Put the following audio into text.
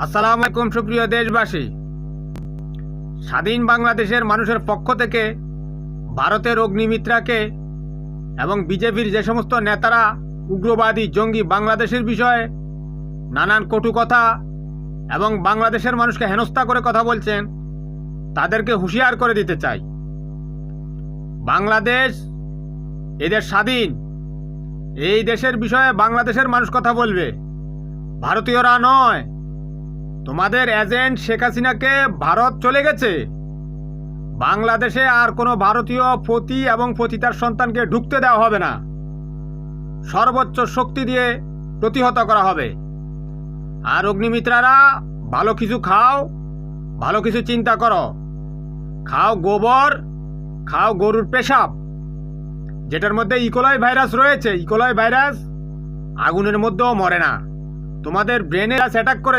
আসসালামু আলাইকুম সুপ্রিয় দেশবাসী। স্বাধীন বাংলাদেশের মানুষের পক্ষ থেকে ভারতের অগ্নিমিত্রাকে এবং বিজেপির যে সমস্ত নেতারা উগ্রবাদী জঙ্গি বাংলাদেশের বিষয়ে নানান কটু কথা এবং বাংলাদেশের মানুষকে হেনস্থা করে কথা বলছেন, তাদেরকে হুঁশিয়ার করে দিতে চাই। বাংলাদেশ এদের স্বাধীন, এই দেশের বিষয়ে বাংলাদেশের মানুষ কথা বলবে, ভারতীয়রা নয়। তোমাদের এজেন্ট শেখ হাসিনাকে ভারত চলে গেছে, বাংলাদেশে আর কোনো ভারতীয় পতি এবং পতিতার সন্তানকে ঢুকতে দেওয়া হবে না। সর্বোচ্চ শক্তি দিয়ে প্রতিহত করা হবে। আর অগ্নিমিত্রারা ভালো কিছু খাও, ভালো কিছু চিন্তা করো। খাও গোবর, খাও গরুর পেশাব, যেটার মধ্যে ইকোলাই ভাইরাস রয়েছে। ইকোলাই ভাইরাস আগুনের মধ্যেও মরে না। তোমাদের ব্রেনে অ্যাটাক করে